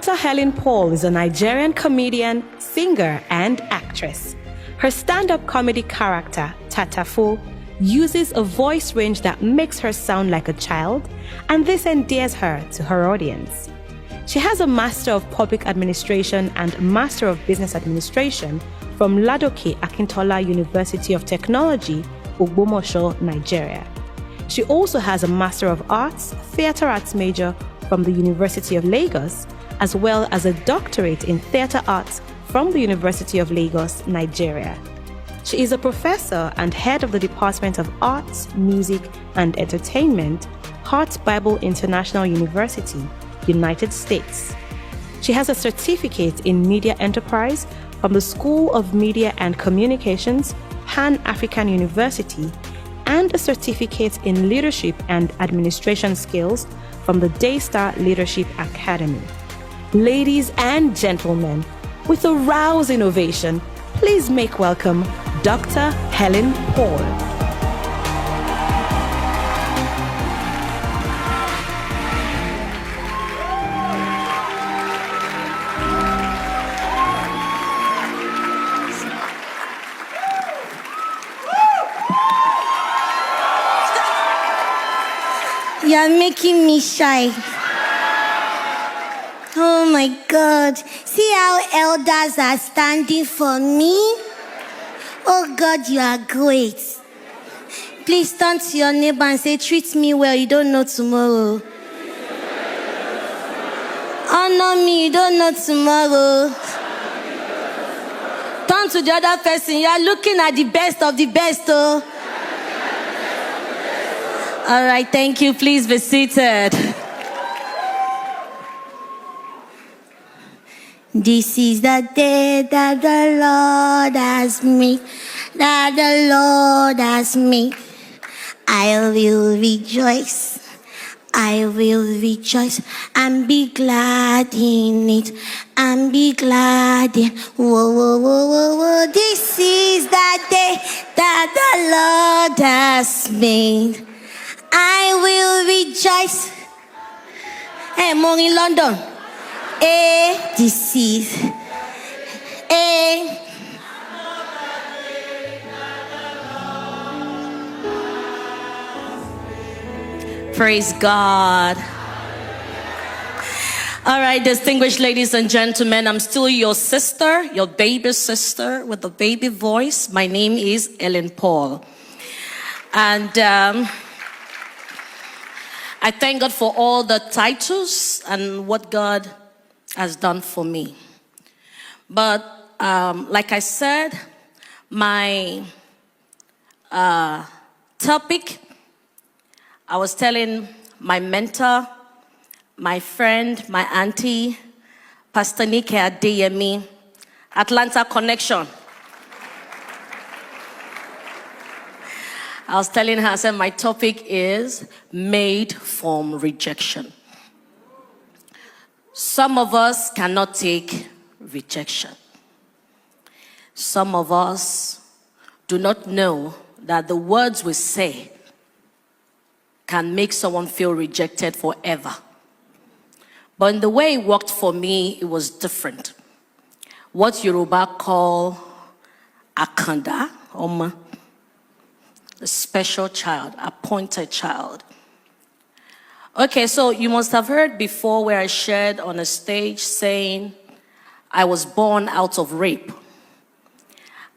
Dr. Helen Paul is a Nigerian comedian, singer, and actress. Her stand-up comedy character, Tatafo, uses a voice range that makes her sound like a child, and this endears her to her audience. She has a Master of Public Administration and Master of Business Administration from Ladoke Akintola University of Technology, Ogbomoso, Nigeria. She also has a Master of Arts, Theatre Arts major from the University of Lagos, as well as a doctorate in Theatre Arts from the University of Lagos, Nigeria. She is a professor and head of the Department of Arts, Music, and Entertainment, Hart Bible International University, United States. She has a certificate in Media Enterprise from the School of Media and Communications, Pan-African University, and a certificate in Leadership and Administration Skills from the Daystar Leadership Academy. Ladies and gentlemen, with a rousing ovation, please make welcome Dr. Helen Paul. You're making me shy. Oh my God. See how elders are standing for me? Oh God, you are great. Please turn to your neighbor and say, treat me well, you don't know tomorrow. Honor me, you don't know tomorrow. Turn to the other person, you are looking at the best of the best, oh. All right, thank you. Please be seated. This is the day that the Lord has made, that the Lord has made. I will rejoice, I will rejoice and be glad in it, and be glad in. Whoa, whoa, whoa, whoa, whoa. This is the day that the Lord has made. I will rejoice. Hey, more in London. This is. Praise God. All right, distinguished ladies and gentlemen, I'm still your sister, your baby sister with a baby voice. My name is Helen Paul. And I thank God for all the titles and what God has done for me. But like I said, my topic, I was telling my mentor, my friend, my auntie, Pastor Nike Adeyemi, Atlanta Connection. I was telling her, I said, my topic is made from rejection. Some of us cannot take rejection. Some of us do not know that the words we say can make someone feel rejected forever. But in the way it worked for me, it was different. What Yoruba call Akanda, Oma, a special child, appointed child. Okay, so you must have heard before where I shared on a stage saying I was born out of rape.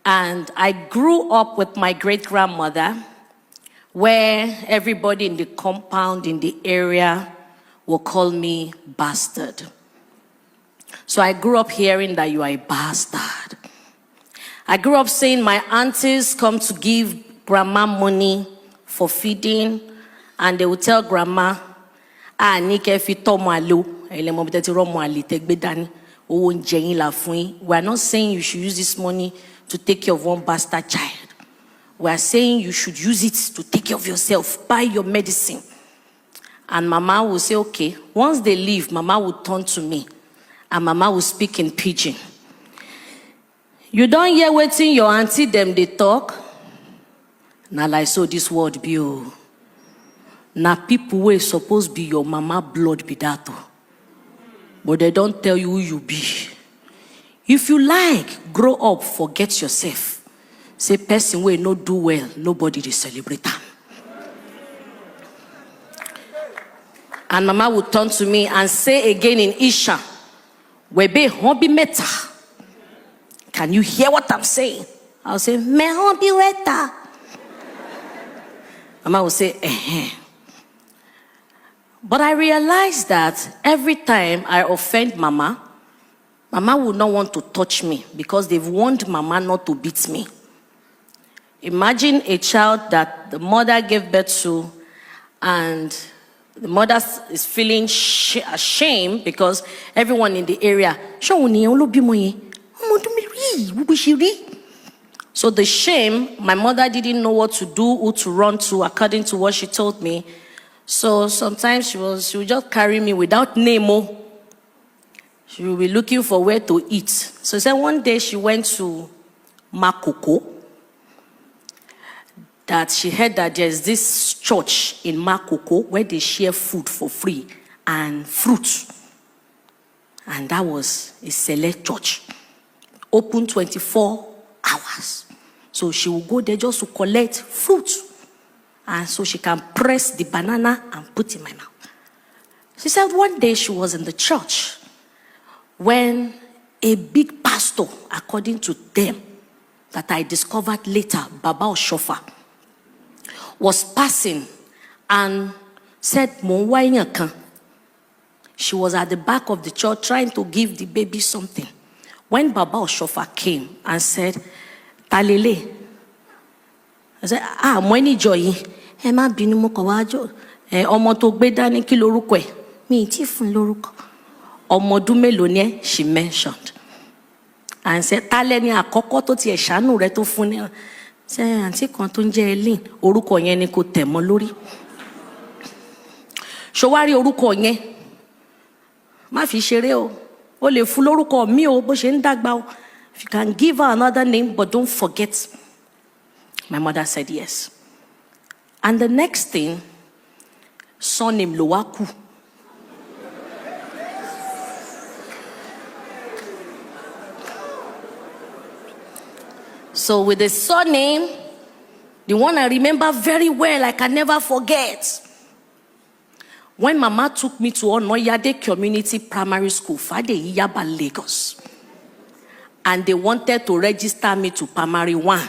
And I grew up with my great-grandmother where everybody in the compound, in the area, will call me bastard. So I grew up hearing that you are a bastard. I grew up seeing my aunties come to give grandma money for feeding, and they would tell grandma, we are not saying you should use this money to take care of one bastard child. We are saying you should use it to take care of yourself, buy your medicine. And mama will say, okay. Once they leave, mama will turn to me, and mama will speak in pidgin. You don't hear waiting your auntie them they talk. Now like so this word be oh. Now people were supposed to be your mama blood be that oh. but they don't tell you who you be. If you like, grow up, forget yourself. Say person wey no do well, nobody dey celebrate am. And mama would turn to me and say again in Isha, Webe hobby meta. Can you hear what I'm saying? I'll say, me hobby weta. Mama will say, eh. But I realized that every time I offend Mama, Mama would not want to touch me because they've warned Mama not to beat me. Imagine a child that the mother gave birth to and the mother is feeling ashamed because everyone in the area, so the shame, my mother didn't know what to do, who to run to, according to what she told me. So sometimes she would just carry me without name. She would be looking for where to eat. So then one day she went to Makoko. That she heard that there's this church in Makoko where they share food for free and fruit. And that was a select church. Open 24 hours. So she will go there just to collect fruit. And so she can press the banana and put in my mouth. She said one day she was in the church when a big pastor, according to them, that I discovered later, Baba Oshofa, was passing and said, she was at the back of the church trying to give the baby something. When Baba Oshofa came and said, Talele, I said, Mweni Joy, Emma Binumo Kawajo, Omoto Bedani Kilorukwe, me tifun loruko. Omodume Lonie, she mentioned. And said, Taleni akoko to ti eshanu re to funi. Say, Auntie Kontunje HELEN, orúkọ yẹn ni kò tẹ̀ mọ́ lórí. Ṣòwárí orúkọ yẹn, má fi ṣeré o. O lè fún lórúkọ mi o, bó ṣe ń dàgbà o. If you can give her another name, but don't forget. My mother said yes. And the next thing, surname Lowaku. So with the surname, the one I remember very well, I can never forget. When Mama took me to Onoyade Community Primary School, Fade Iyaba, Lagos, and they wanted to register me to primary 1.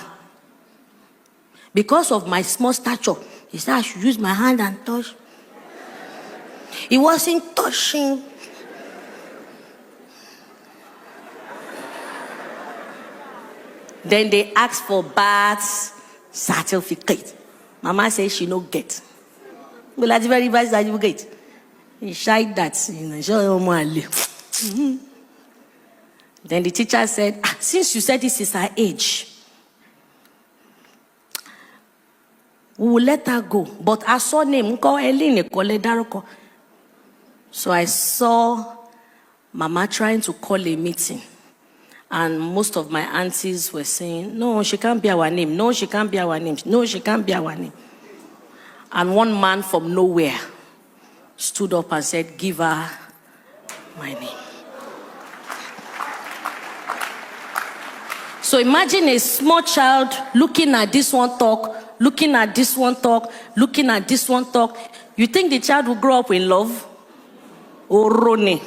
Because of my small stature, he said I should use my hand and touch. He wasn't touching. Then they asked for birth certificate. Mama said she no get. Well, that's very bad certificate. He shied that, Then the teacher said, since you said this is her age, we will let her go. But I saw name, so I saw Mama trying to call a meeting. And most of my aunties were saying, no, she can't be our name. No, she can't be our name. No, she can't be our name. And one man from nowhere stood up and said, give her my name. So imagine a small child looking at this one talk, looking at this one talk, looking at this one talk. You think the child will grow up in love? Orone.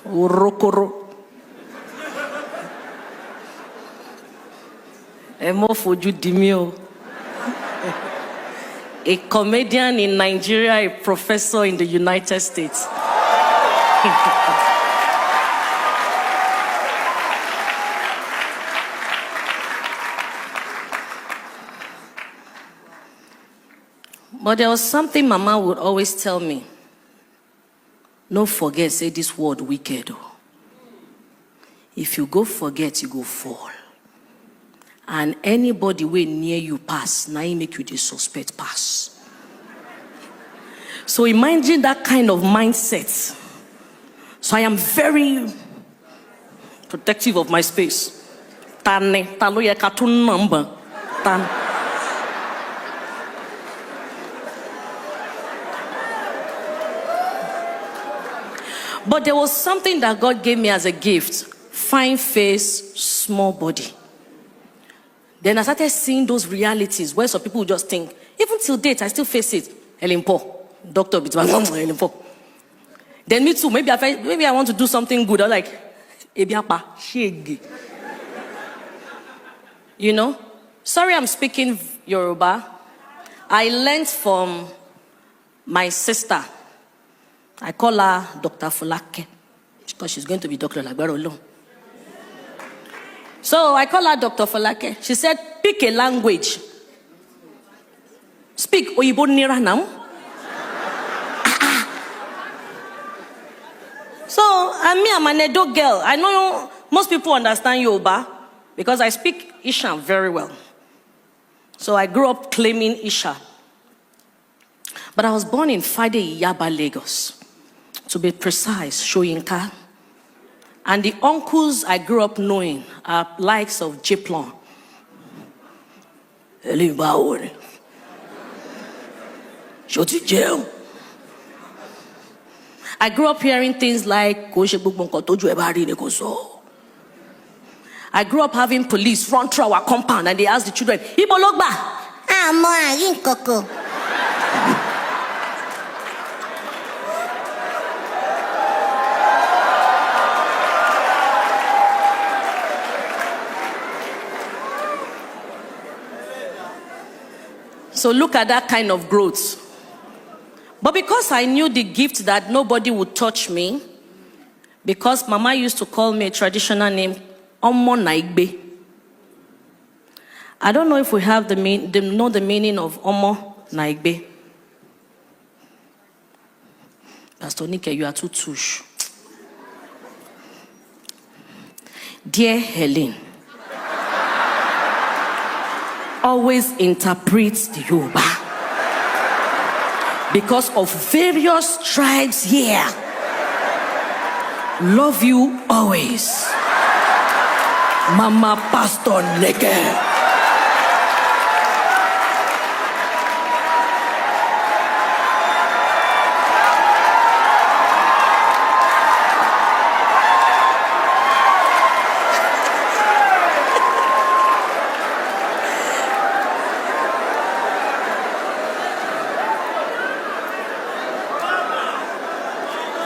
Orokoro. A comedian in Nigeria, a professor in the United States. But there was something Mama would always tell me. No forget, say this word wicked. If you go forget, you go fall. And anybody way near you pass, now he make you the suspect pass. So imagine that kind of mindset. So I am very protective of my space. But there was something that God gave me as a gift. Fine face, small body. Then I started seeing those realities where some people just think, even till date, I still face it. HELEN Paul, Dr. HELEN Paul. Then me too, maybe I want to do something good. I'm like, Ebiapa, shege. You know? Sorry I'm speaking Yoruba. I learned from my sister. I call her Dr. Fulake because she's going to be Dr. Lagbaro. So I call her Dr. Fulake. She said, pick a language. Speak Oyibo Nira now. So I'm an Edo girl. I know most people understand Yoruba because I speak Isha very well. So I grew up claiming Isha. But I was born in Fade Iyaba, Lagos. To be precise, Shoyinka. And the uncles I grew up knowing are likes of Jiplon. I grew up hearing things like, I grew up having police run through our compound and they asked the children, Ibo Logba? So look at that kind of growth. But because I knew the gift that nobody would touch me, because Mama used to call me a traditional name, Omo Naigbe. I don't know if we have know the meaning of Omo Naigbe. Pastor Nike, you are too touche. Dear Helen, always interprets the Yoruba because of various tribes here. Love you always. Mama Pastor Neke.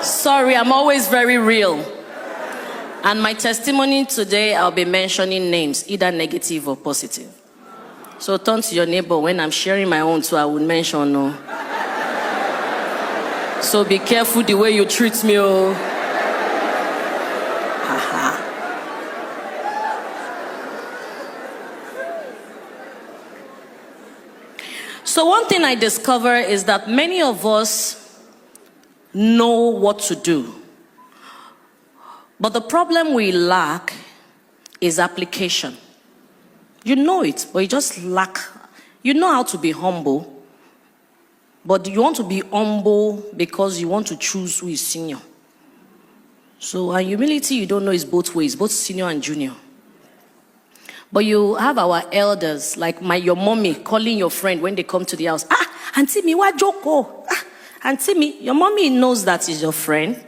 Sorry, I'm always very real. And my testimony today, I'll be mentioning names, either negative or positive. So turn to your neighbor. When I'm sharing my own too, I will mention no. So be careful the way you treat me. Oh. So one thing I discover is that many of us know what to do. But the problem we lack is application. You know it, but you just lack. You know how to be humble, but you want to be humble because you want to choose who is senior. So our humility, you don't know, is both ways, both senior and junior. But you have our elders, like your mommy calling your friend when they come to the house. Auntie me, what joko? Auntie me, your mommy knows that is your friend.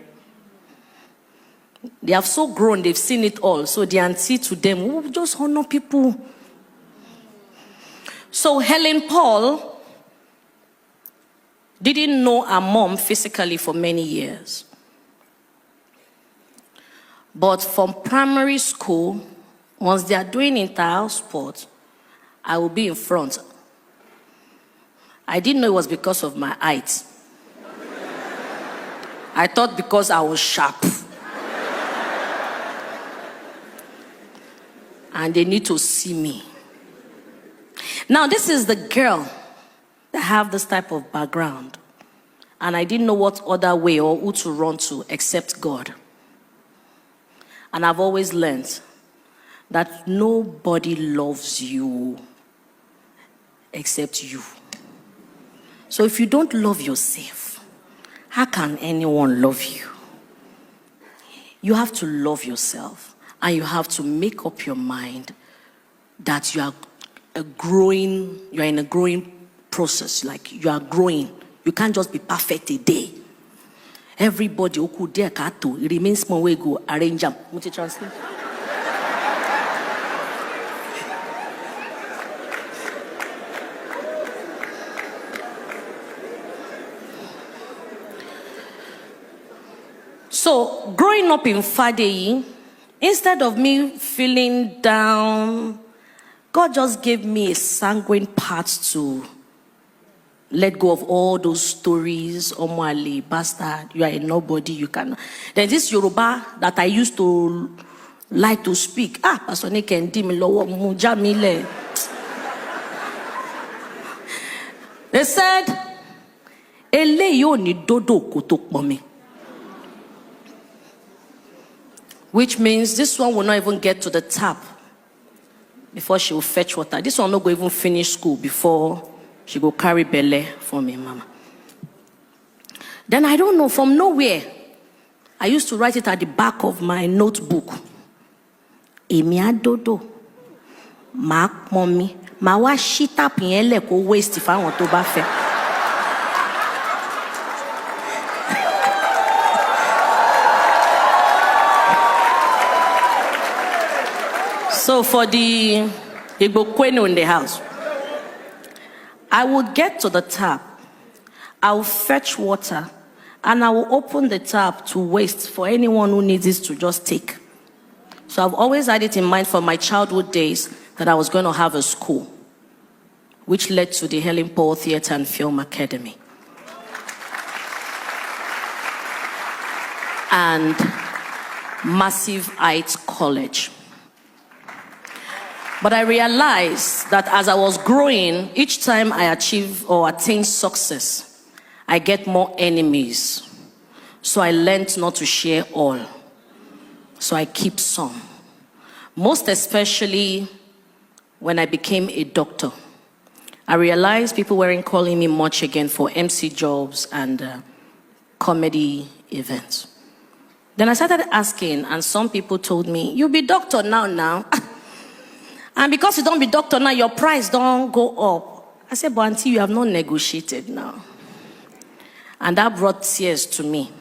They have so grown, they've seen it all. So the auntie to them, just honor people. So HELEN Paul didn't know her mom physically for many years. But from primary school, once they are doing inter-house sports, I will be in front. I didn't know it was because of my height. I thought because I was sharp. And they need to see me. Now, this is the girl that have this type of background. And I didn't know what other way or who to run to except God. And I've always learned that nobody loves you except you. So if you don't love yourself, how can anyone love you? You have to love yourself. And you have to make up your mind that you are in a growing process. Like you are growing. You can't just be perfect a day. Everybody oku there kato. It remains small way go arrange them. What you translate? So, growing up in Fadeyi, instead of me feeling down, God just gave me a sanguine part to let go of all those stories. Omwale, bastard, you are a nobody, you cannot. There's this Yoruba that I used to like to speak. Pastor Niken di mi lowo mujamile. They said, Eleyo ni dodo kotok mommy. Which means this one will not even get to the tap before she will fetch water. This one will not go even finish school before she go carry belle for me, mama. Then I don't know, from nowhere, I used to write it at the back of my notebook. Emi adodo, ma mommy, ma wa shita pinyele ko waste if I want to bafe. So for the Igbo in the house, I would get to the tap, I will fetch water, and I will open the tap to waste for anyone who needs it to just take. So I've always had it in mind from my childhood days that I was going to have a school, which led to the Helen Paul Theatre and Film Academy. And Massive Heights College. But I realized that as I was growing, each time I achieve or attain success, I get more enemies. So I learned not to share all. So I keep some. Most especially when I became a doctor. I realized people weren't calling me much again for MC jobs and comedy events. Then I started asking, and some people told me, "You'll be doctor now." And because you don't be doctor now, your price don't go up. I said, but auntie, you have not negotiated now. And that brought tears to me.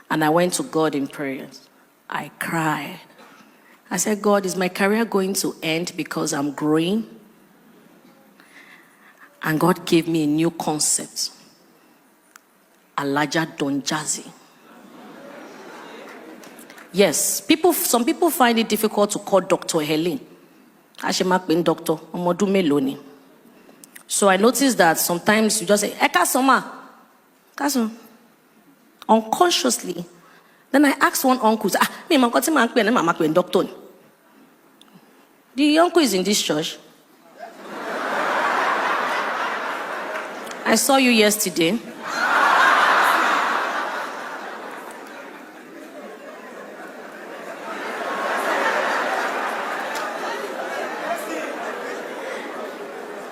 And I went to God in prayers. I cried. I said, God, is my career going to end because I'm growing? And God gave me a new concept. Alaja Donjazi. Yes, some people find it difficult to call Dr. Helen. Doctor. So I noticed that sometimes you just say, Eka Soma. Unconsciously. Then I asked one uncle, doctor. The uncle is in this church. I saw you yesterday.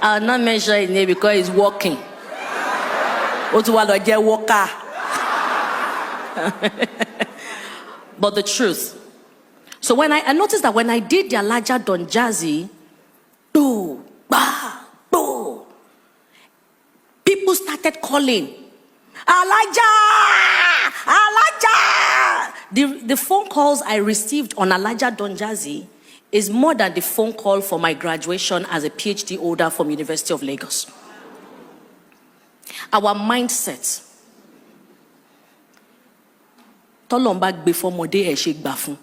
I'll not mention his name because he's walking. But the truth. So when I noticed that when I did the Alaja Don Jazzy, people started calling, Alaja! Alaja! The phone calls I received on Alaja Don Jazzy is more than the phone call for my graduation as a PhD holder from University of Lagos. Our mindset. Tolomba before mode e shake bafun.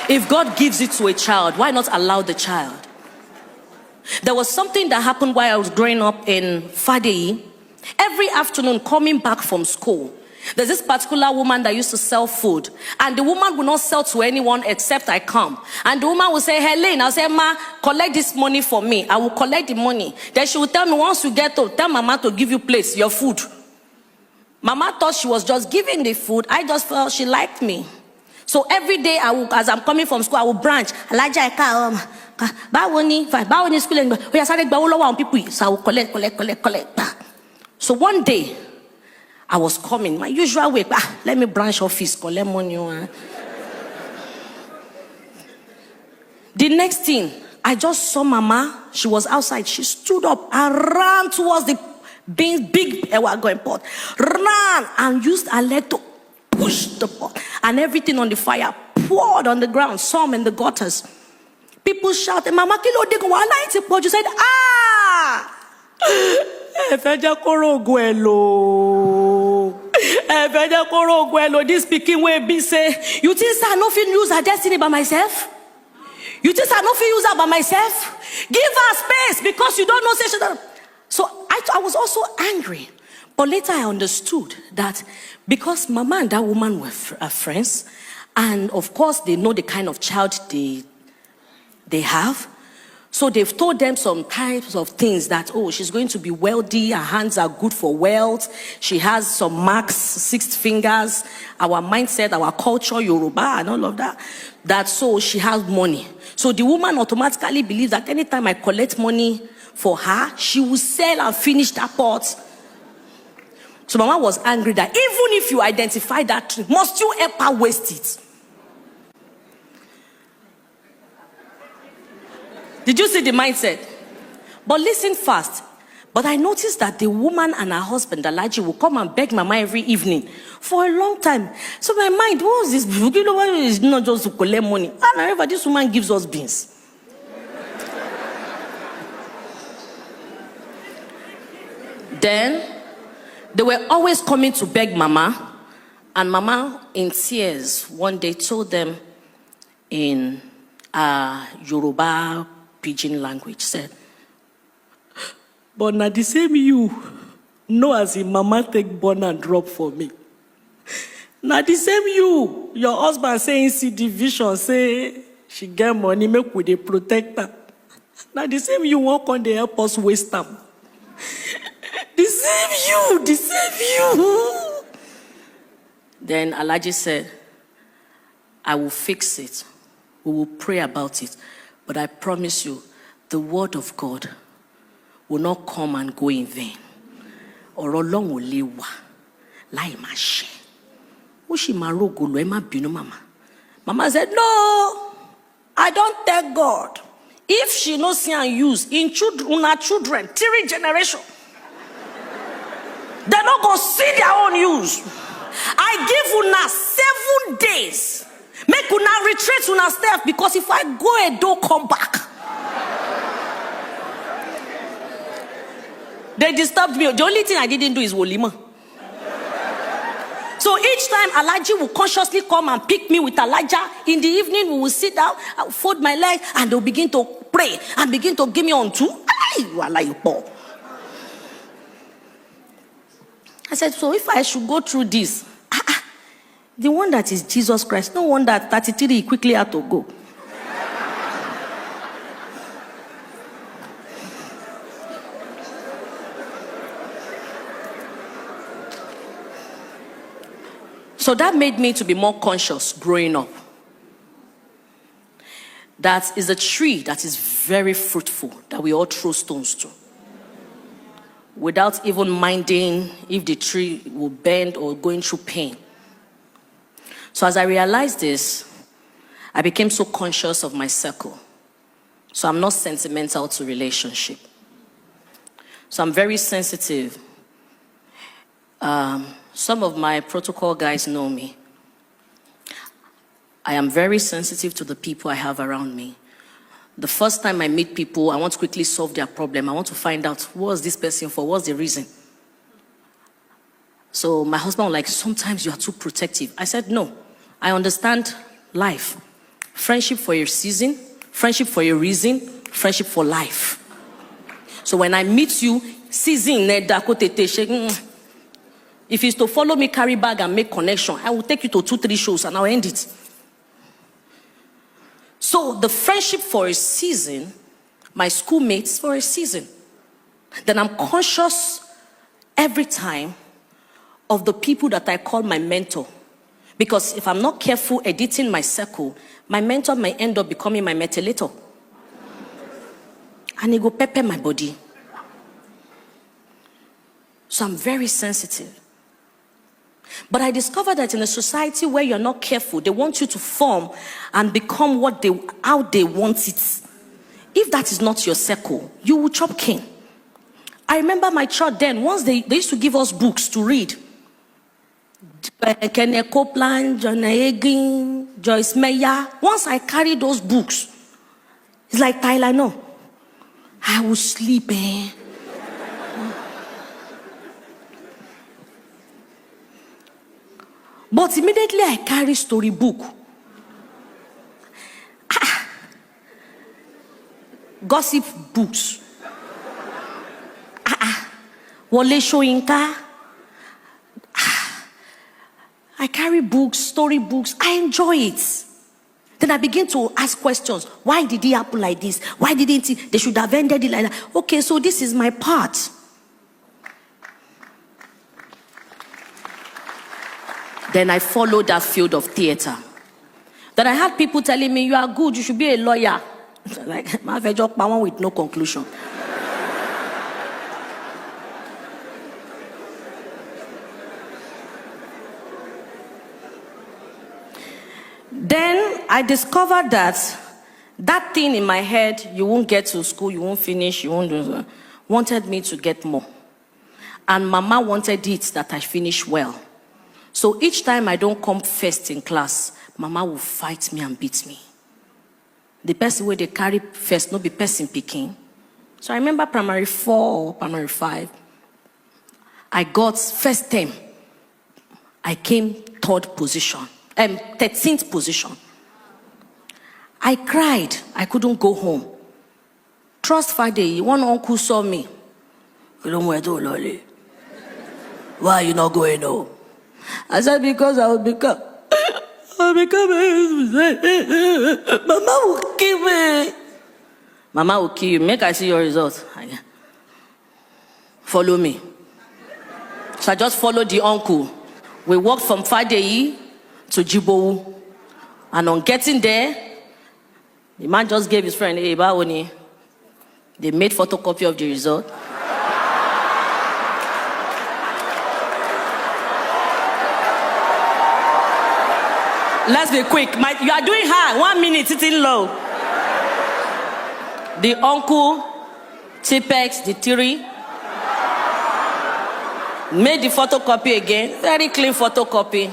If God gives it to a child, why not allow the child? There was something that happened while I was growing up in Fadeyi. Every afternoon coming back from school, there's this particular woman that used to sell food, and the woman would not sell to anyone except I come. And the woman would say, Helen, I'll say, Ma, collect this money for me. I will collect the money. Then she would tell me, once you get home, tell Mama to give you place, your food. Mama thought she was just giving the food. I just felt she liked me. So every day, as I'm coming from school, I will branch. So I will collect. So one day, I was coming, my usual way. Let me branch office, collect money. The next thing, I just saw Mama. She was outside. She stood up and ran towards the big going pot. Ran and used her leg to push the pot. And everything on the fire poured on the ground, some in the gutters. People shouted, Mama, kilo de go ala iti pot. You said, ah! This speaking way be say, you think I no fit use her destiny by myself? You think I no fit use her by myself? Give her space because you don't know say. So I was also angry. But later I understood that because Mama and that woman were friends, and of course they know the kind of child they have. So they've told them some types of things that, oh, she's going to be wealthy, her hands are good for wealth, she has some marks, 6 fingers, our mindset, our culture, Yoruba, and all of that. That so she has money. So the woman automatically believes that anytime I collect money for her, she will sell and finish that pot. So Mama was angry that even if you identify that tree, must you ever waste it? Did you see the mindset? But listen fast. But I noticed that the woman and her husband, Alaji, will come and beg Mama every evening for a long time. So my mind, what was this? You know why it's not just to collect money? And however, this woman gives us beans. Then they were always coming to beg Mama, and Mama, in tears, one day told them in Yoruba pidgin language, said, but now the same you know as in Mama take born and drop for me. Now the same you, your husband saying see division, say she get money, make with a protector. Now the same you won't come to help us waste time. The same you. Then Alaji said, I will fix it. We will pray about it. But I promise you, the word of God will not come and go in vain. Or long will lewa. Lai ma she. Ushi marogo lo ema binu Mama. Mama said, no, I don't thank God. If she no see and use in children, 3 generations, they're not going to see their own use. I give una 7 days. Make una retreat una step, because if I go and don't come back. They disturbed me. The only thing I didn't do is Wolima. So each time Alaji will consciously come and pick me with Elijah. In the evening, we will sit down, I will fold my leg, and they'll begin to pray and begin to give me on two. I said, so if I should go through this, the one that is Jesus Christ, no wonder 33 quickly had to go. So that made me to be more conscious growing up. That is a tree that is very fruitful that we all throw stones to, without even minding if the tree will bend or going through pain. So as I realized this, I became so conscious of my circle. So I'm not sentimental to relationship. So I'm very sensitive. Some of my protocol guys know me. I am very sensitive to the people I have around me. The first time I meet people, I want to quickly solve their problem. I want to find out, what's this person for? What's the reason? So my husband was like, sometimes you are too protective. I said, no, I understand life. Friendship for your season, friendship for your reason, friendship for life. So when I meet you, season, if it's to follow me, carry bag and make connection, I will take you to 2-3 shows and I'll end it. So the friendship for a season, my schoolmates for a season. Then I'm conscious every time of the people that I call my mentor. Because if I'm not careful editing my circle, my mentor may end up becoming my metalator. And it go pepper my body. So I'm very sensitive. But I discovered that in a society where you're not careful, they want you to form and become how they want it. If that is not your circle, you will chop cane. I remember my church then, once they used to give us books to read. Kenneth Copeland, John Hagin, Joyce Meyer. Once I carried those books, it's like Tyler, no. I will sleep, But immediately I carry storybook. Gossip books. Wole Soyinka. I carry books, story books. I enjoy it. Then I begin to ask questions. Why did it happen like this? Why didn't they should have ended it like that? Okay, so this is my part. Then I followed that field of theater. Then I had people telling me, you are good, you should be a lawyer. Like, my job with no conclusion. Then I discovered that thing in my head, you won't get to school, you won't finish, you won't do that, wanted me to get more. And Mama wanted it that I finish well. So each time I don't come first in class, Mama will fight me and beat me. The person where they carry first, not be person picking. So I remember primary 4 or primary 5. I got first term. I came 13th position. I cried. I couldn't go home. Trust Friday, one uncle saw me. Why are you not going home? I said, because I'll become Mama will kill me. Mama will kill you. Make I see your results. Follow me. So I just followed the uncle. We walked from Fadeyi to Jibowu. And on getting there, the man just gave his friend, hey, Bawoni. They made photocopy of the result. Let's be quick. You are doing high. 1 minute, sitting low. The uncle, Tipex, the theory, made the photocopy again. Very clean photocopy.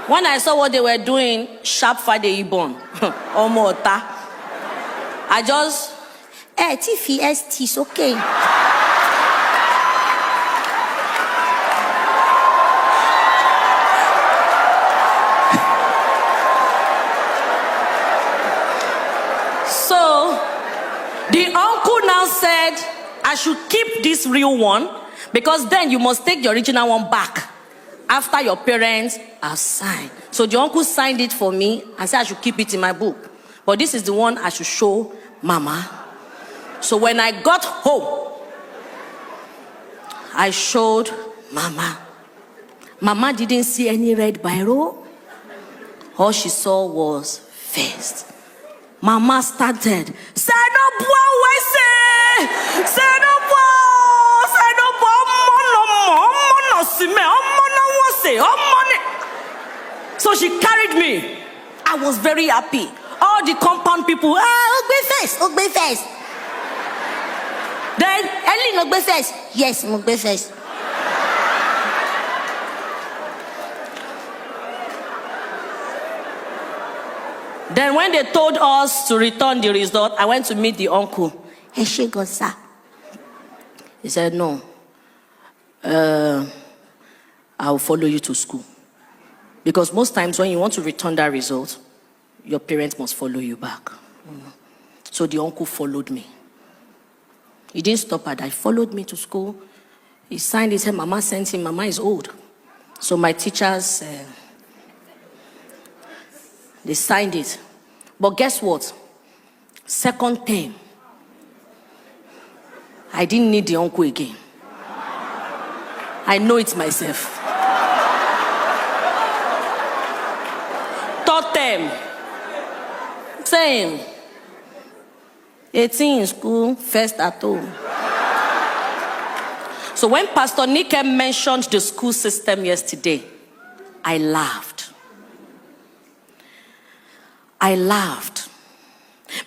When I saw what they were doing, sharp Fadeyi born. Omota. I just, TFST is okay. The uncle now said, I should keep this real one because then you must take the original one back after your parents have signed. So the uncle signed it for me and said I should keep it in my book. But this is the one I should show Mama. So when I got home, I showed Mama. Mama didn't see any red biro. All she saw was first. Mama started. Say no boy, say no boy. So she carried me. I was very happy. All the compound people, Ogbe face. Then Helen Ogbe face. Yes, Ogbe face. Then when they told us to return the result, I went to meet the uncle. He said, no, I'll follow you to school. Because most times when you want to return that result, your parents must follow you back. So the uncle followed me. He didn't stop at that. He followed me to school. He signed his head. Mama sent him. Mama is old. So my teachers, they signed it. But guess what? Second term, I didn't need the uncle again. I know it myself. Third term, same. 18 in school, first at home. So when Pastor Nike mentioned the school system yesterday, I laughed.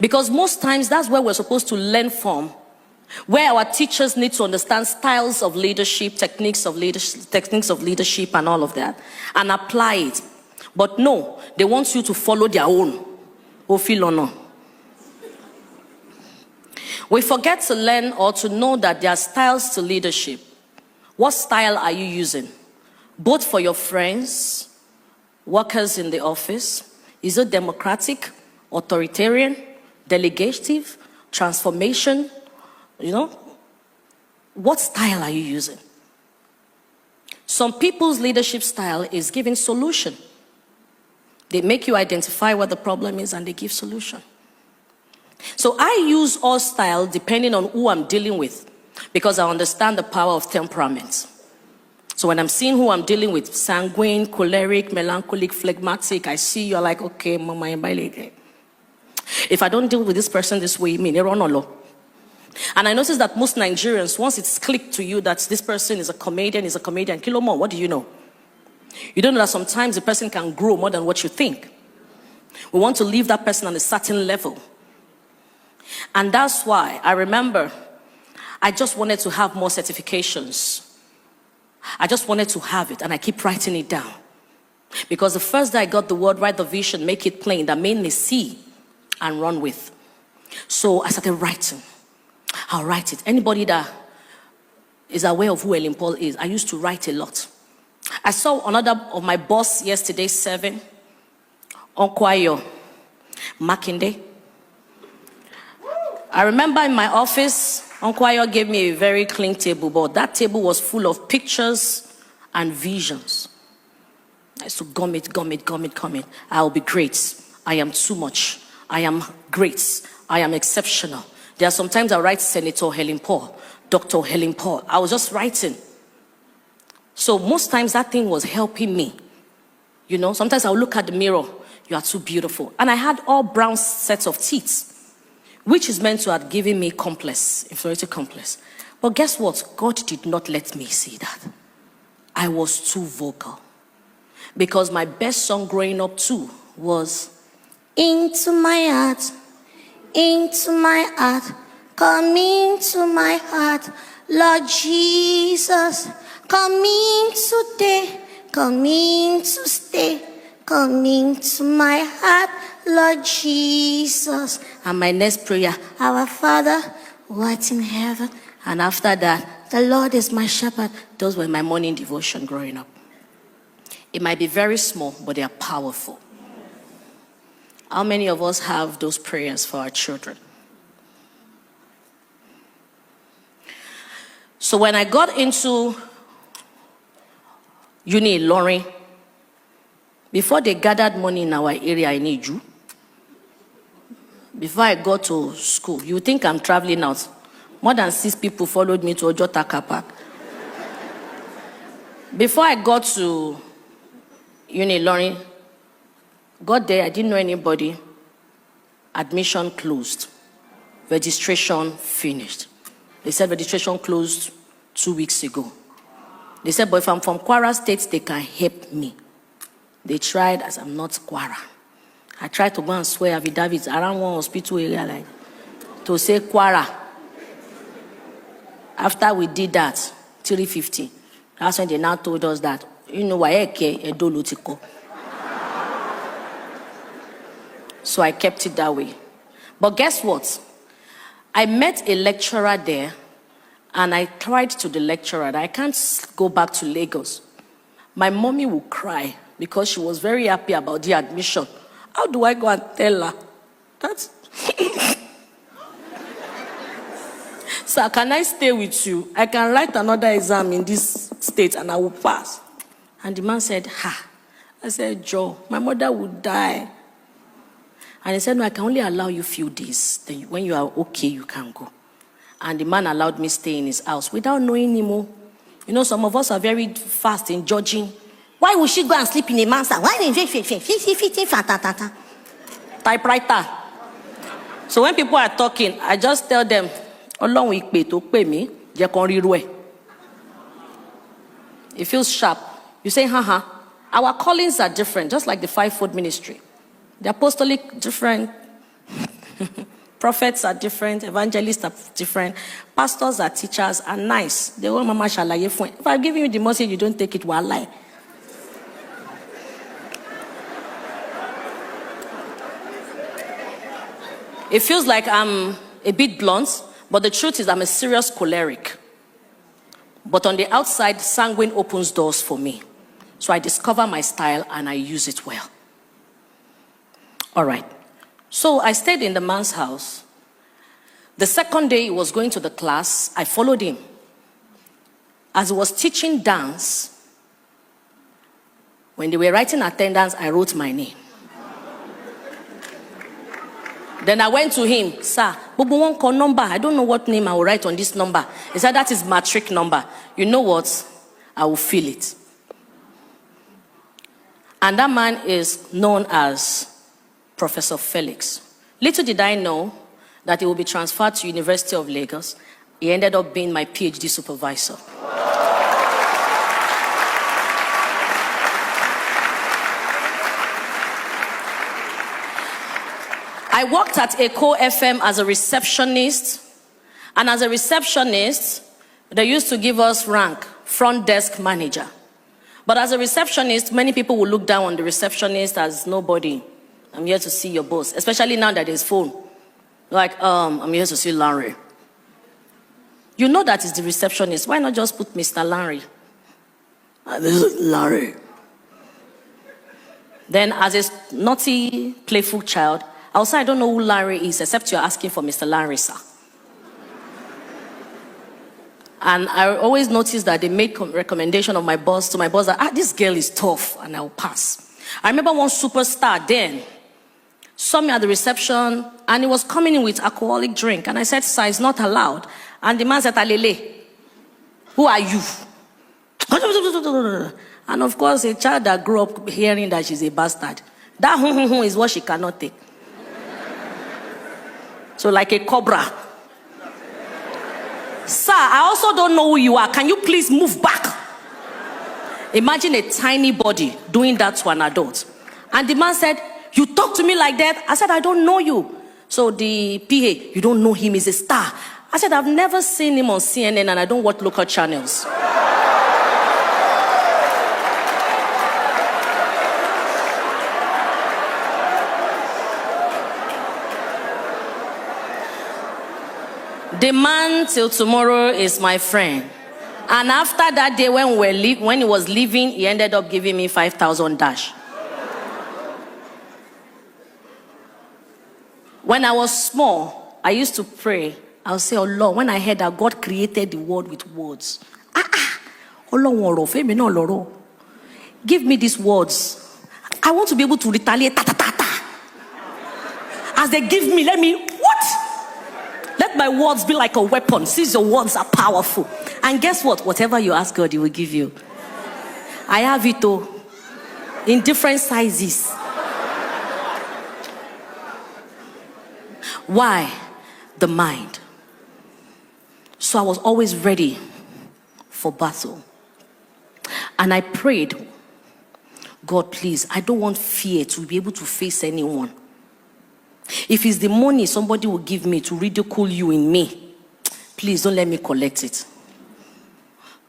Because most times that's where we're supposed to learn from, where our teachers need to understand styles of leadership, techniques of leadership and all of that, and apply it. But no, they want you to follow their own. We forget to learn or to know that there are styles to leadership. What style are you using? Both for your friends, workers in the office. Is it democratic, authoritarian, delegative, transformation? What style are you using? Some people's leadership style is giving solution. They make you identify what the problem is and they give solution. So I use all style depending on who I'm dealing with, because I understand the power of temperament. So when I'm seeing who I'm dealing with, sanguine, choleric, melancholic, phlegmatic, I see you're like, okay, mama, if I don't deal with this person this way, and I notice that most Nigerians, once it's clicked to you that this person is a comedian, kilo more, what do you know? You don't know that sometimes a person can grow more than what you think. We want to leave that person on a certain level. And that's why I remember I just wanted to have more certifications. I just wanted to have it, and I keep writing it down. Because the first day I got the word, write the vision, make it plain, that made me see and run with. So I started writing. I'll write it. Anybody that is aware of who HELEN Paul is, I used to write a lot. I saw another of my boss yesterday, 7, Onkwayo Makinde. I remember in my office, Onkwayo gave me a very clean table, but that table was full of pictures and visions. I used to gum it. I'll be great. I am too much. I am great. I am exceptional. There are sometimes I write Senator HELEN Paul, Dr. HELEN Paul. I was just writing. So most times that thing was helping me. Sometimes I'll look at the mirror. You are too beautiful. And I had all brown sets of teeth, which is meant to have given me complex, inferiority complex. But guess what? God did not let me see that. I was too vocal. Because my best song growing up too was, into my heart, come into my heart, Lord Jesus, come in today, come in to stay, come into my heart, Lord Jesus. And my next prayer, our Father, who art in heaven. And after that, the Lord is my shepherd. Those were my morning devotion growing up. It might be very small, but they are powerful. How many of us have those prayers for our children? So when I got into Uni Lorraine, before they gathered money in our area in Iju, before I got to school, you think I'm traveling out. More than 6 people followed me to Ojota Car Park. Before I got to Uni Lorraine, got there, I didn't know anybody. Admission closed. Registration finished. They said registration closed 2 weeks ago. They said, but if I'm from Kwara State, they can help me. They tried, as I'm not Kwara. I tried to go and swear affidavits around one hospital area to say Kwara. After we did that, 350. That's when they now told us that, So I kept it that way. But guess what? I met a lecturer there, and I cried to the lecturer that I can't go back to Lagos. My mommy would cry because she was very happy about the admission. How do I go and tell her? That's Sir, can I stay with you? I can write another exam in this state and I will pass. And the man said, I said, Joe, my mother would die. And he said, no, I can only allow you a few days. Then when you are okay, you can go. And the man allowed me stay in his house without knowing him. Some of us are very fast in judging. Why would she go and sleep in a man's house? Why typewriter? So when people are talking, I just tell them, it feels sharp. You say, Our callings are different, just like the fivefold ministry. The apostolic different, Prophets are different, evangelists are different, pastors are teachers, are nice. They want mama shalaye fun. If I give you the message, you don't take it, well, lie. It feels like I'm a bit blunt, but the truth is I'm a serious choleric. But on the outside, sanguine opens doors for me. So I discover my style and I use it well. All right. So I stayed in the man's house. The second day he was going to the class, I followed him. As he was teaching dance, when they were writing attendance, I wrote my name. Then I went to him, sir, Bobo won't call number. I don't know what name I will write on this number. He said, that is matric number. You know what? I will feel it. And that man is known as Professor Felix. Little did I know that he will be transferred to University of Lagos. He ended up being my PhD supervisor. I worked at Echo FM as a receptionist. And as a receptionist, they used to give us rank, front desk manager. But as a receptionist, many people will look down on the receptionist as nobody. I'm here to see your boss, especially now that there's phone. Like, I'm here to see Larry. You know that is the receptionist. Why not just put Mr. Larry? This is Larry. Then as a naughty, playful child, I'll say I don't know who Larry is, except you're asking for Mr. Larry, sir. And I always notice that they make recommendation of my boss to my boss that, this girl is tough, and I'll pass. I remember one superstar then saw me at the reception, and he was coming in with alcoholic drink. And I said, sir, it's not allowed. And the man said, Alele, who are you? And of course, a child that grew up hearing that she's a bastard, that is what she cannot take. So like a cobra. Sir, I also don't know who you are. Can you please move back? Imagine a tiny body doing that to an adult. And the man said, you talk to me like that? I said, I don't know you. So the PA, you don't know him, he's a star. I said, I've never seen him on CNN and I don't watch local channels. The man till tomorrow is my friend. And after that day when he was leaving, he ended up giving me 5,000 dash. When I was small, I used to pray. I'll say, oh Lord, when I heard that God created the world with words. Give me these words. I want to be able to retaliate. As they give me, let my words be like a weapon, since your words are powerful. And guess what? Whatever you ask God, He will give you. I have it all in different sizes. Why? The mind. So I was always ready for battle. And I prayed, God, please, I don't want fear to be able to face anyone. If it's the money somebody will give me to ridicule you in me, please don't let me collect it.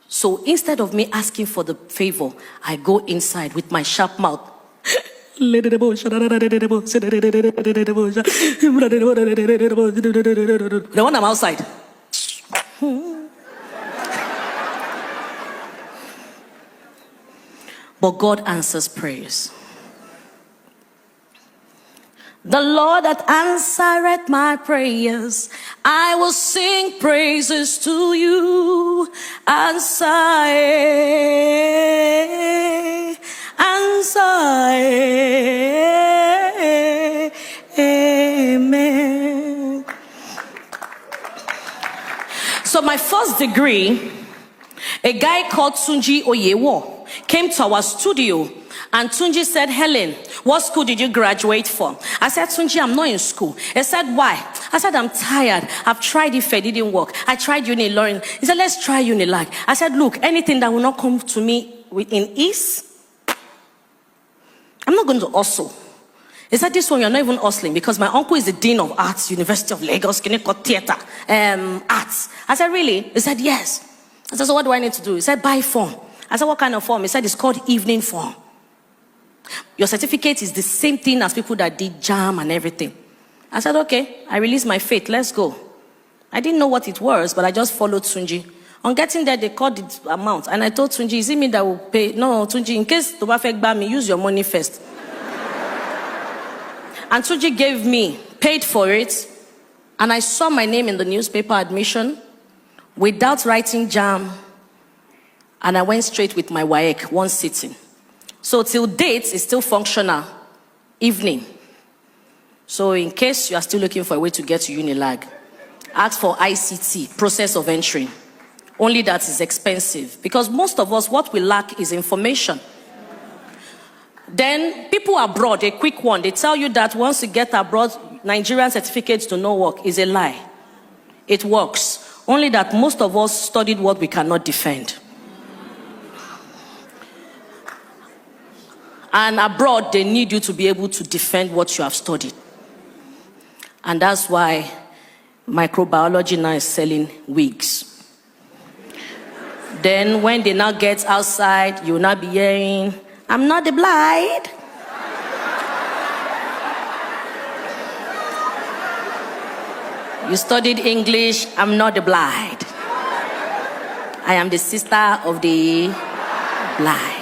So instead of me asking for the favor, I go inside with my sharp mouth. The one I'm outside. But God answers prayers. The Lord that answereth my prayers, I will sing praises to you. Answer, amen. So my first degree, a guy called Tunji Oyewo came to our studio. And Tunji said, Helen, what school did you graduate from? I said, Tunji, I'm not in school. He said, why? I said, I'm tired. I've tried Ife, it didn't work. I tried Unilorin. He said, let's try Unilag. I said, look, anything that will not come to me in ease, I'm not going to hustle. He said, this one, you're not even hustling because my uncle is the Dean of Arts, University of Lagos, Kineko Theatre, Arts. I said, really? He said, yes. I said, so what do I need to do? He said, buy form. I said, what kind of form? He said, it's called evening form. Your certificate is the same thing as people that did JAM and everything. I said, okay, I released my faith, let's go. I didn't know what it was, but I just followed Tunji. On getting there, they called the amount. And I told Tunji, is it me that will pay? No, Tunji, in case to affect me, use your money first. And Tunji gave me, paid for it. And I saw my name in the newspaper admission without writing JAM. And I went straight with my WAEC, one sitting. So till date, it's still functional. Evening. So in case you are still looking for a way to get to Unilag, ask for ICT, process of entering. Only that is expensive. Because most of us, what we lack is information. Then people abroad, a quick one, they tell you that once you get abroad, Nigerian certificates do not work. Is a lie. It works. Only that most of us studied what we cannot defend. And abroad, they need you to be able to defend what you have studied. And that's why microbiology now is selling wigs. Then when they now get outside, you will not be hearing, I'm not the blind. You studied English, I'm not the blind. I am the sister of the blind.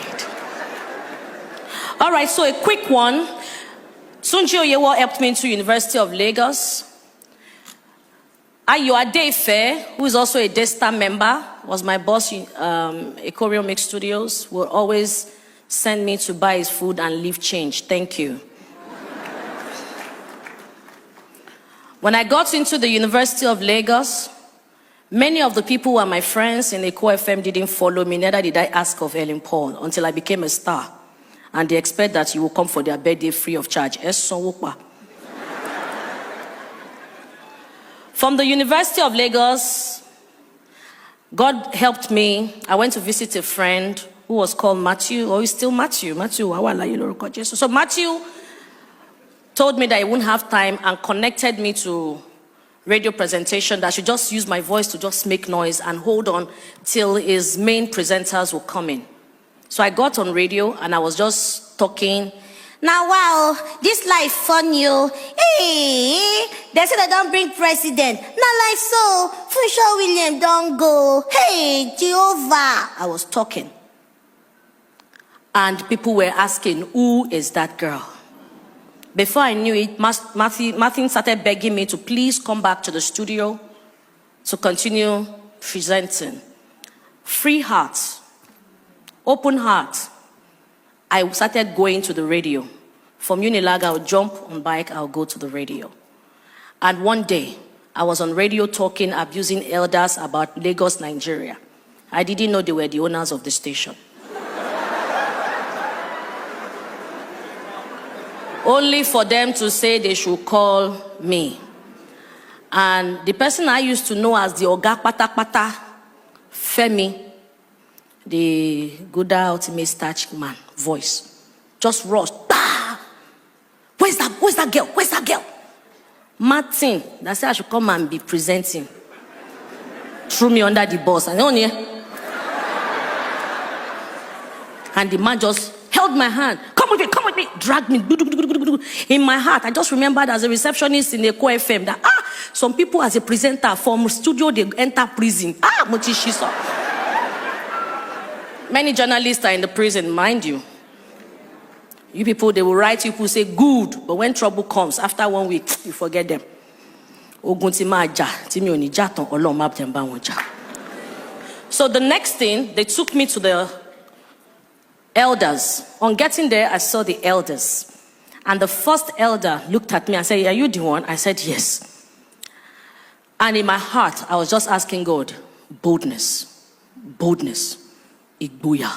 All right, so a quick one. Sunji Oyewo helped me into University of Lagos. Ayo Adefe, who is also a DESTA member, was my boss in Ecorio Mix Studios, will always send me to buy his food and leave change. Thank you. When I got into the University of Lagos, many of the people who are my friends in Eco FM didn't follow me, neither did I ask of Helen Paul until I became a star. And they expect that you will come for their birthday free of charge. From the University of Lagos, God helped me. I went to visit a friend who was called Matthew, or he's still Matthew. So Matthew told me that he wouldn't have time and connected me to radio presentation, that I should just use my voice to just make noise and hold on till his main presenters will come in. So I got on radio and I was just talking. Now, wow, this life funny, oh. Hey, they said they don't bring president. Not like so. Funshaw William don't go. Hey, Jehovah. I was talking. And people were asking, who is that girl? Before I knew it, Martin started begging me to please come back to the studio to continue presenting. Free heart. Open heart. I started going to the radio. From Unilag, I'll jump on bike, I'll go to the radio. And one day, I was on radio talking, abusing elders about Lagos, Nigeria. I didn't know they were the owners of the station. Only for them to say they should call me. And the person I used to know as the Oga Pata Pata, Femi, the Gouda ultimate starch man, voice, just rushed. Bah! Where's that girl? Where's that girl? Martin, that said I should come and be presenting. Threw me under the bus. And the man just held my hand. Come with me, dragged me. In my heart, I just remembered as a receptionist in the Eco FM that, some people as a presenter from studio, they enter prison. Motishiso. Many journalists are in the prison, mind you. You people, they will write you, people say good, but when trouble comes, after 1 week, you forget them. So the next thing, they took me to the elders. On getting there, I saw the elders. And the first elder looked at me and said, are you the one? I said, yes. And in my heart, I was just asking God, boldness, boldness. Igboya.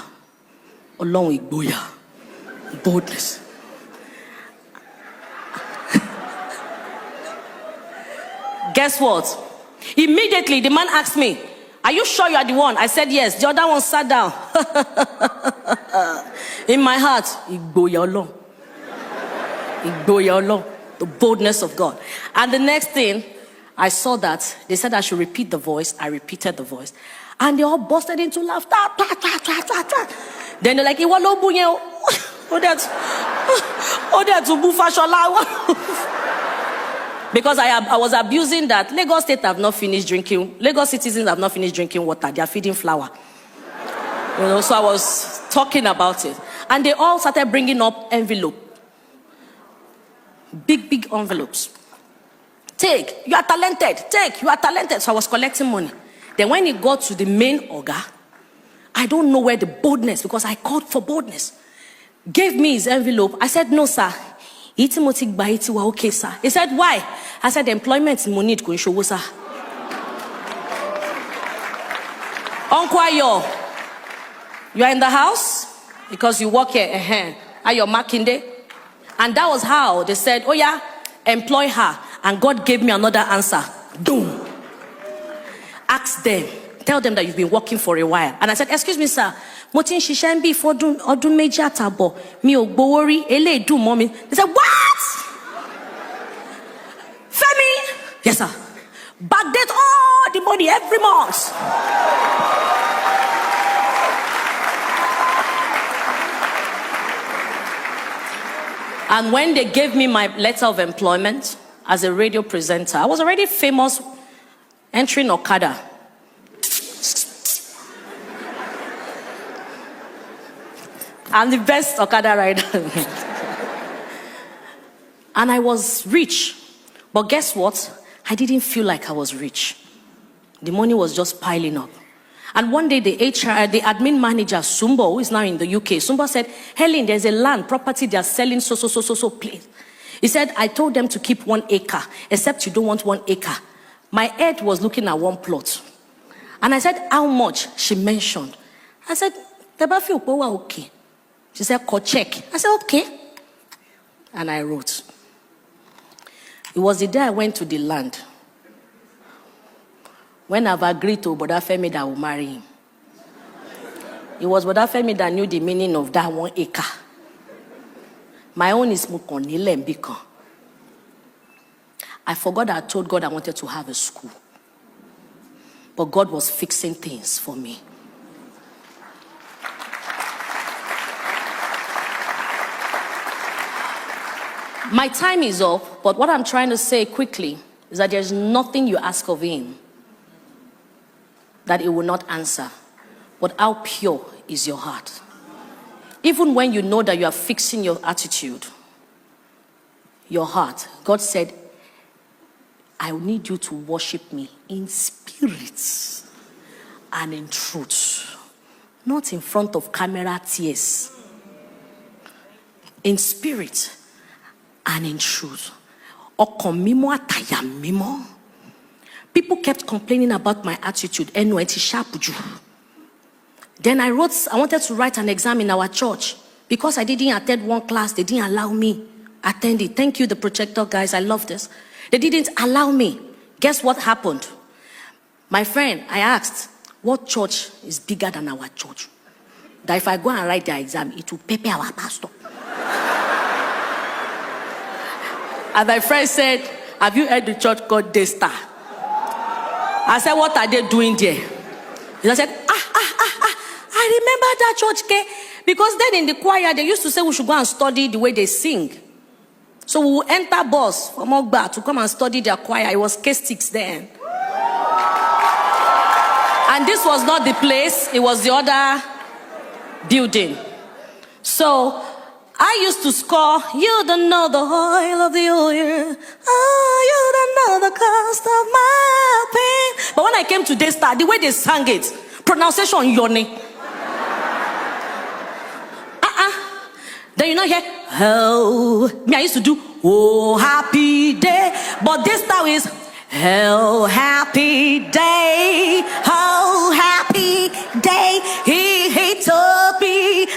Olorun Igboya. Boldness. Guess what? Immediately, the man asked me, are you sure you are the one? I said, yes. The other one sat down. In my heart, Igboya Olorun. The boldness of God. And the next thing, I saw that they said I should repeat the voice. I repeated the voice. And they all busted into laughter. Then they're like, because I was abusing that. Lagos State have not finished drinking. Lagos citizens have not finished drinking water. They are feeding flour. So I was talking about it. And they all started bringing up envelope. Big envelopes. Take, you are talented. Take, you are talented. So I was collecting money. Then when it got to the main orga, I don't know where the boldness, because I called for boldness, gave me his envelope. I said, no, sir. Okay, sir. He said, why? I said, employment money it show, sir. Uncle Ayo, you are in the house because you work here. Are you marking day? And that was how they said, oh yeah, employ her. And God gave me another answer. Boom. Ask them. Tell them that you've been working for a while. And I said, excuse me, sir. Motin Shishambi for Odun Major Tabo. Mi Ogbowori, Ele do mommy. They said, what? Femi? Yes, sir. Backdate all the money every month. And when they gave me my letter of employment as a radio presenter, I was already famous entering Okada. I'm the best Okada rider. And I was rich. But guess what? I didn't feel like I was rich. The money was just piling up. And one day the admin manager, Sumbo, who is now in the UK, Sumbo said, Helen, there's a land, property they are selling, so, please. He said, I told them to keep 1 acre, except you don't want 1 acre. My head was looking at one plot. And I said, how much? She mentioned. I said, okay. She said, check. I said, okay. And I wrote. It was the day I went to the land. When I've agreed to Boda Femi that I will marry him. It was Boda Femi that knew the meaning of that 1 acre. My own is Mukonile Mbiko. I forgot that I told God I wanted to have a school. But God was fixing things for me. My time is up, but what I'm trying to say quickly is that there's nothing you ask of him that it will not answer. But how pure is your heart? Even when you know that you are fixing your attitude, your heart, God said, I need you to worship me in spirit and in truth. Not in front of camera tears. In spirit and in truth. People kept complaining about my attitude. Then I wanted to write an exam in our church. Because I didn't attend one class, they didn't allow me attend it. Thank you, the projector guys, I love this. They didn't allow me. Guess what happened? My friend, I asked, what church is bigger than our church? That if I go and write the exam, it will pay our pastor. And my friend said, have you heard the church called Daystar? I said, what are they doing there? He said, I remember that church, because then in the choir, they used to say we should go and study the way they sing. So we will enter bus from Ogba to come and study their choir. It was K6 then. And this was not the place, it was the other building. So I used to score, you don't know the oil of the oil. Oh, you don't know the cost of my pain. But when I came to Daystar, the way they sang it, pronunciation yoni. Then you know here, oh, me I used to do, oh, happy day. But this time is, oh, happy day. Oh, happy day. He told me.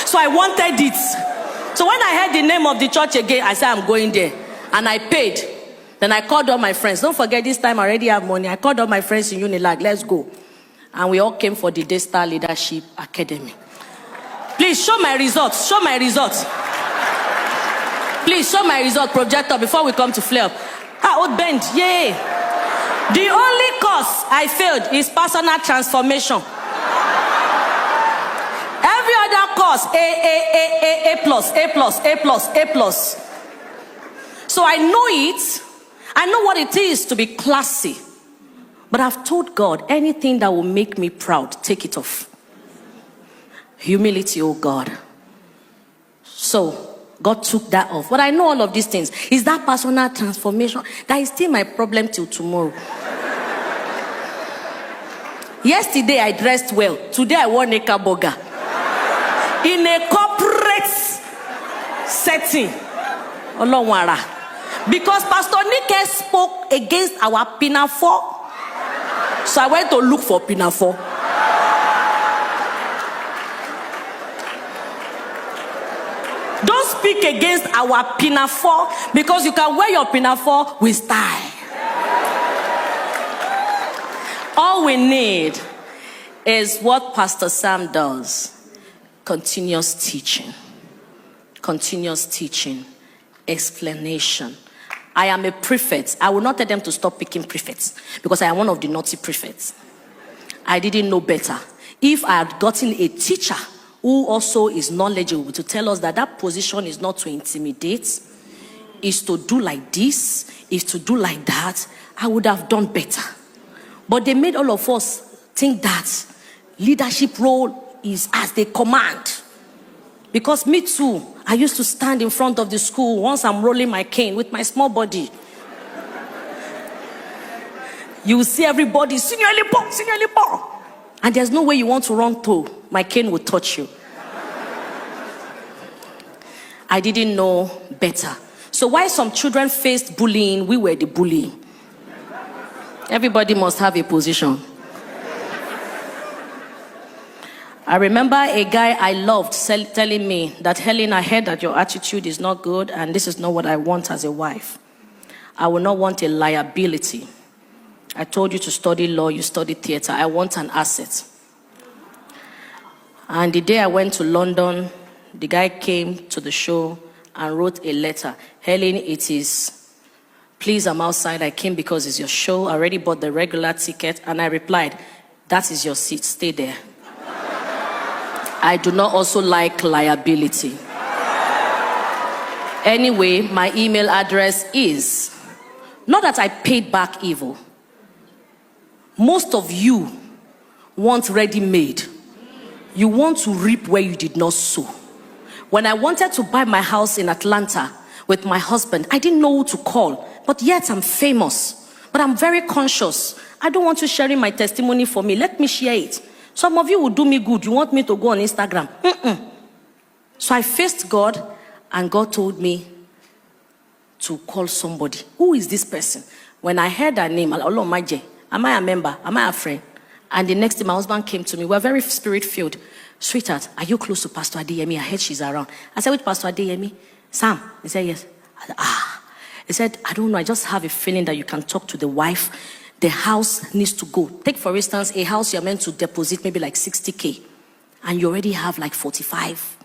So I wanted it. So when I heard the name of the church again, I said, I'm going there. And I paid. Then I called all my friends. Don't forget, this time I already have money. I called all my friends in Unilag, let's go. And we all came for the Daystar Leadership Academy. Please show my results. Show my results. Please show my result, projector, before we come to flare up. Old bend. Yay. The only course I failed is personal transformation. Every other course, A plus, A plus, A plus, A plus. So I know it. I know what it is to be classy. But I've told God, anything that will make me proud, take it off. Humility, oh God. So God took that off. But I know all of these things. Is that personal transformation? That is still my problem till tomorrow. Yesterday I dressed well. Today I wore a burger. In a corporate setting. Because Pastor Nike spoke against our pinafore. So I went to look for pinafore. Don't speak against our pinafore, because you can wear your pinafore with style. All we need is what Pastor Sam does. Continuous teaching. Continuous teaching. Explanation. I am a prefect. I will not tell them to stop picking prefects, because I am one of the naughty prefects. I didn't know better. If I had gotten a teacher who also is knowledgeable to tell us that that position is not to intimidate, is to do like this, is to do like that, I would have done better. But they made all of us think that leadership role is as they command. Because me too, I used to stand in front of the school once I'm rolling my cane with my small body. You will see everybody, Senior Lipo. And there's no way you want to run to. My cane will touch you. I didn't know better. So while some children faced bullying, we were the bully. Everybody must have a position. I remember a guy I loved telling me that, Helen, I heard that your attitude is not good and this is not what I want as a wife. I will not want a liability. I told you to study law, you study theater. I want an asset. And the day I went to London, the guy came to the show and wrote a letter. Helen, it is, please, I'm outside. I came because it's your show. I already bought the regular ticket. And I replied, that is your seat. Stay there. I do not also like liability. Anyway, my email address is, not that I paid back evil. Most of you want ready-made. You want to reap where you did not sow. When I wanted to buy my house in Atlanta with my husband, I didn't know who to call. But yet I'm famous. But I'm very conscious. I don't want you sharing my testimony for me. Let me share it. Some of you will do me good. You want me to go on Instagram. So I faced God, and God told me to call somebody. Who is this person? When I heard her name, Allah Maje, am I a member? Am I a friend? And the next day, my husband came to me. We're very spirit-filled. Sweetheart, are you close to Pastor Adeyemi? I heard she's around. I said, which Pastor Adeyemi? Sam. He said, yes. I said, He said, I don't know. I just have a feeling that you can talk to the wife. The house needs to go. Take, for instance, a house you're meant to deposit maybe like 60K. And you already have like 45.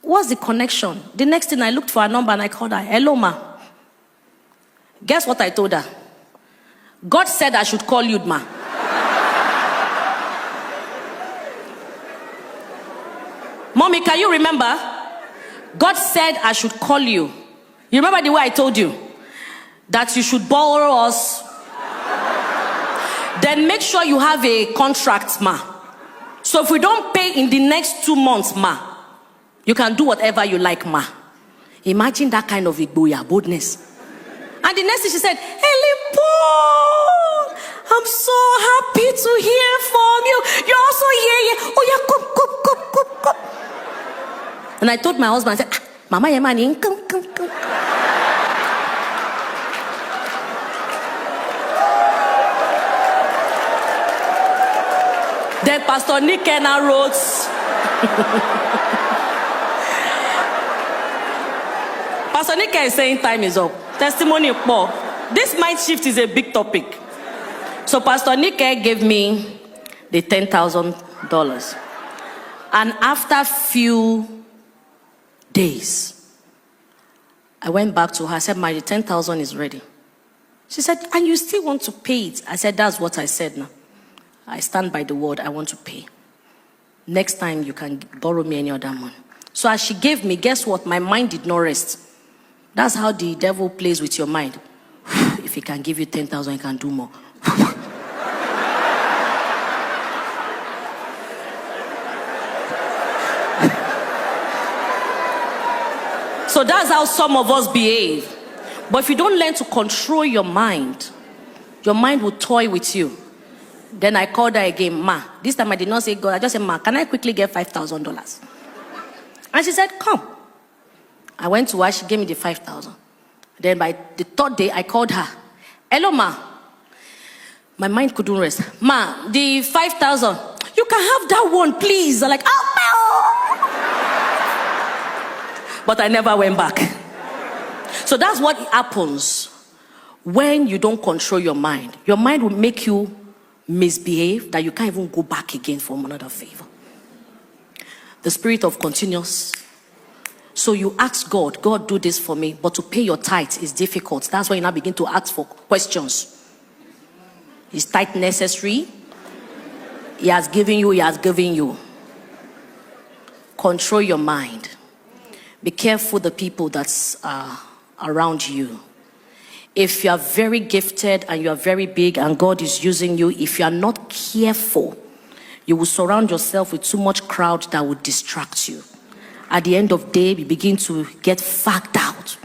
What's the connection? The next thing, I looked for a number and I called her. Hello, ma. Guess what I told her? God said I should call you, ma. Mommy, can you remember? God said I should call you. You remember the way I told you? That you should borrow us. Then make sure you have a contract, ma. So if we don't pay in the next 2 months, ma, you can do whatever you like, ma. Imagine that kind of igboya, boldness. And the next thing she said, Helen Paul, I'm so happy to hear from you. You're also here. Oh yeah, come. And I told my husband, I said, Mama, your money, come. Then Pastor Nick Kenna wrote, Pastor Nick is saying time is up. Testimony more. This mind shift is a big topic. So Pastor Nick gave me the $10,000. And after few days, I went back to her. I said, my 10,000 is ready. She said, and you still want to pay it? I said, that's what I said now. I stand by the word, I want to pay. Next time you can borrow me any other money. So as she gave me, guess what? My mind did not rest. That's how the devil plays with your mind. If he can give you 10,000, he can do more. So that's how some of us behave. But if you don't learn to control your mind will toy with you. Then I called her again, Ma. This time I did not say God. I just said, Ma, can I quickly get $5,000? And she said, come. I went to her. She gave me the 5,000. Then by the third day, I called her. Hello, Ma. My mind couldn't rest. Ma, the 5,000. You can have that one, please. I'm like, oh, no. But I never went back. So that's what happens when you don't control your mind. Your mind will make you misbehave that you can't even go back again for another favor. The spirit of continuous. So you ask God, God, do this for me, but to pay your tithe is difficult. That's why you now begin to ask for questions. Is tithe necessary? He has given you, he has given you. Control your mind. Be careful the people that's around you. If you are very gifted and you are very big and God is using you, if you are not careful, you will surround yourself with too much crowd that will distract you. At the end of the day, you begin to get fagged out.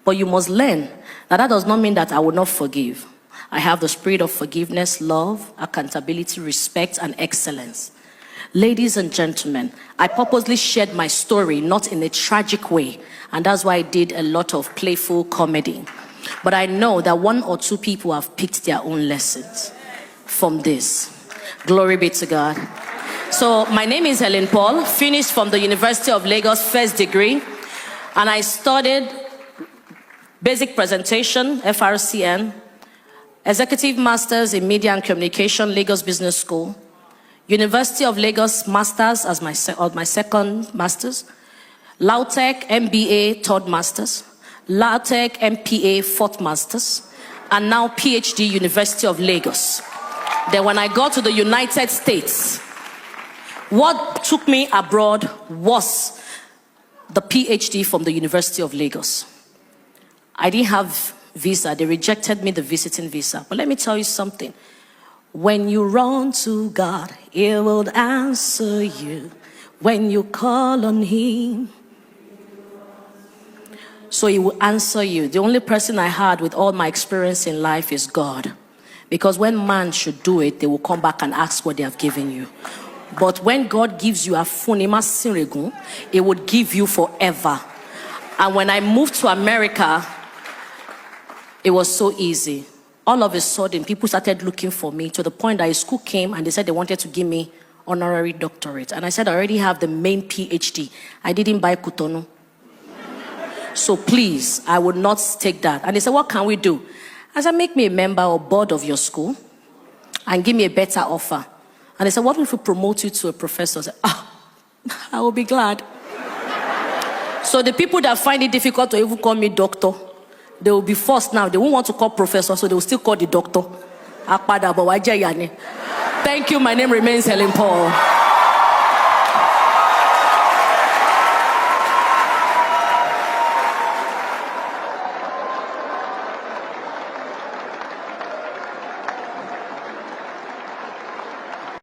But you must learn that does not mean that I will not forgive. I have the spirit of forgiveness, love, accountability, respect, and excellence. Ladies and gentlemen, I purposely shared my story, not in a tragic way. And that's why I did a lot of playful comedy. But I know that one or two people have picked their own lessons from this. Glory be to God. So my name is Helen Paul, finished from the University of Lagos, first degree. And I studied basic presentation, FRCN, executive masters in media and communication, Lagos Business School. University of Lagos masters as my second masters. LAUTECH MBA, third masters. LAUTECH MPA, fourth masters, and now PhD, University of Lagos. Then when I got to the United States, what took me abroad was the PhD from the University of Lagos. I didn't have visa. They rejected me the visiting visa. But let me tell you something. When you run to God, He will answer you. When you call on Him, so He will answer you. The only person I had with all my experience in life is God. Because when man should do it, they will come back and ask what they have given you. But when God gives you a funima sirigun, it would give you forever. And when I moved to America, it was so easy. All of a sudden, people started looking for me to the point that a school came and they said they wanted to give me honorary doctorate. And I said, I already have the main PhD. I didn't buy Cotonou. So please, I would not take that. And they said, what can we do? I said, make me a member or board of your school and give me a better offer. And they said, what if we promote you to a professor? I said, I will be glad. So the people that find it difficult to even call me doctor, they will be forced now. They won't want to call professor, so they will still call the doctor. Thank you. My name remains Helen Paul.